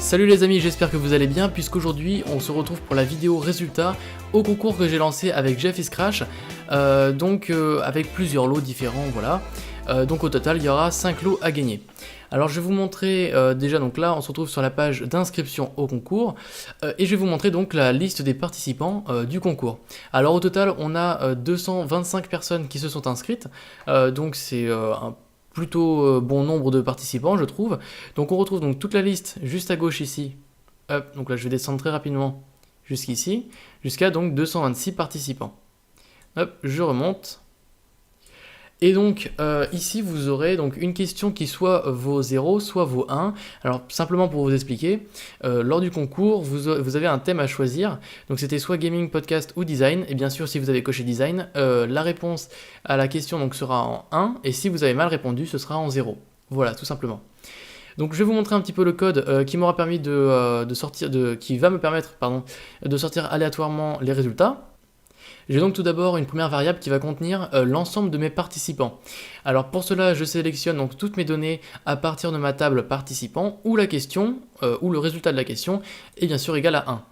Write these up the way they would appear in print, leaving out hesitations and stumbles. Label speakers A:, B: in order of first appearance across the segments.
A: Salut les amis, j'espère que vous allez bien puisqu'aujourd'hui on se retrouve pour la vidéo résultat au concours que j'ai lancé avec Jeff is Crash, avec plusieurs lots différents, voilà. Donc au total il y aura 5 lots à gagner. Alors je vais vous montrer déjà, donc là on se retrouve sur la page d'inscription au concours et je vais vous montrer donc la liste des participants du concours. Alors au total on a 225 personnes qui se sont inscrites, donc c'est un plutôt bon nombre de participants je trouve. Donc on retrouve donc toute la liste juste à gauche ici. Hop, donc là je vais descendre très rapidement jusqu'ici, jusqu'à donc 226 participants. Hop, je remonte. Et donc ici vous aurez donc une question qui soit vaut 0, soit vaut 1. Alors simplement pour vous expliquer, lors du concours vous avez un thème à choisir. Donc c'était soit gaming, podcast ou design. Et bien sûr si vous avez coché design, la réponse à la question donc sera en 1. Et si vous avez mal répondu, ce sera en 0. Voilà, tout simplement. Donc je vais vous montrer un petit peu le code qui m'aura permis qui va me permettre de sortir aléatoirement les résultats. J'ai donc tout d'abord une première variable qui va contenir l'ensemble de mes participants. Alors pour cela, je sélectionne donc toutes mes données à partir de ma table participants où la question, ou le résultat de la question est bien sûr égal à 1.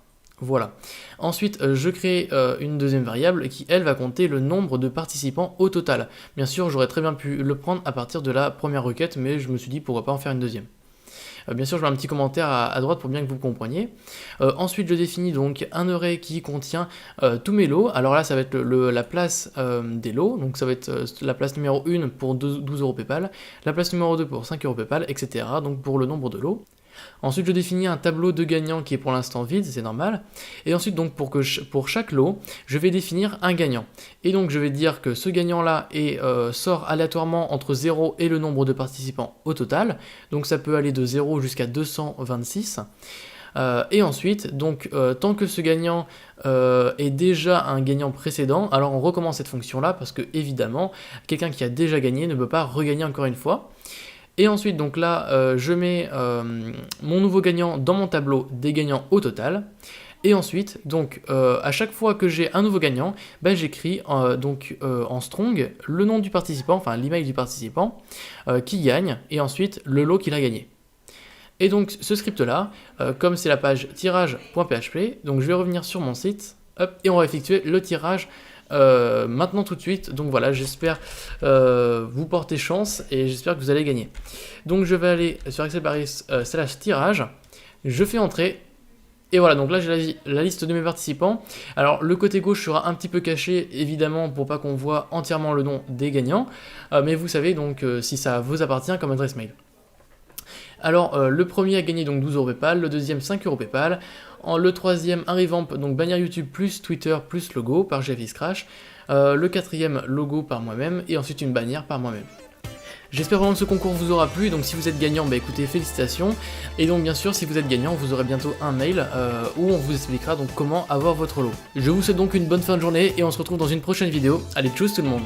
A: Voilà. Ensuite, je crée une deuxième variable qui, elle, va compter le nombre de participants au total. Bien sûr, j'aurais très bien pu le prendre à partir de la première requête, mais je me suis dit pourquoi pas en faire une deuxième. Bien sûr, je mets un petit commentaire à droite pour bien que vous compreniez. Ensuite, je définis donc un array qui contient tous mes lots. Alors là, ça va être la place des lots. Donc ça va être la place numéro 1 pour 12 € PayPal, la place numéro 2 pour 5 € PayPal, etc. Donc pour le nombre de lots. Ensuite, je définis un tableau de gagnants qui est pour l'instant vide, c'est normal. Et ensuite, donc pour chaque lot, je vais définir un gagnant. Et donc, je vais dire que ce gagnant-là sort aléatoirement entre 0 et le nombre de participants au total. Donc, ça peut aller de 0 jusqu'à 226. Et ensuite, donc, tant que ce gagnant est déjà un gagnant précédent, alors on recommence cette fonction-là parce que, évidemment, quelqu'un qui a déjà gagné ne peut pas regagner encore une fois. Et ensuite, donc là, je mets mon nouveau gagnant dans mon tableau des gagnants au total. Et ensuite, donc, à chaque fois que j'ai un nouveau gagnant, j'écris en strong le nom du participant, enfin l'email du participant qui gagne, et ensuite le lot qu'il a gagné. Et donc, ce script-là, comme c'est la page tirage.php, donc je vais revenir sur mon site, hop, et on va effectuer le tirage maintenant tout de suite. Donc voilà, j'espère vous porter chance et j'espère que vous allez gagner. Donc je vais aller sur Excelparis /tirage, je fais entrer et voilà, donc là j'ai la liste de mes participants. Alors le côté gauche sera un petit peu caché évidemment pour pas qu'on voit entièrement le nom des gagnants, mais vous savez donc si ça vous appartient comme adresse mail. Alors le premier a gagné donc 12 € PayPal, le deuxième 5 € PayPal, le troisième un revamp, donc bannière YouTube plus Twitter plus logo par Jeff is Crash, le quatrième logo par moi-même et ensuite une bannière par moi-même. J'espère vraiment que ce concours vous aura plu, donc si vous êtes gagnant, écoutez, félicitations. Et donc bien sûr, si vous êtes gagnant, vous aurez bientôt un mail où on vous expliquera donc comment avoir votre lot. Je vous souhaite donc une bonne fin de journée et on se retrouve dans une prochaine vidéo. Allez, tchuss tout le monde!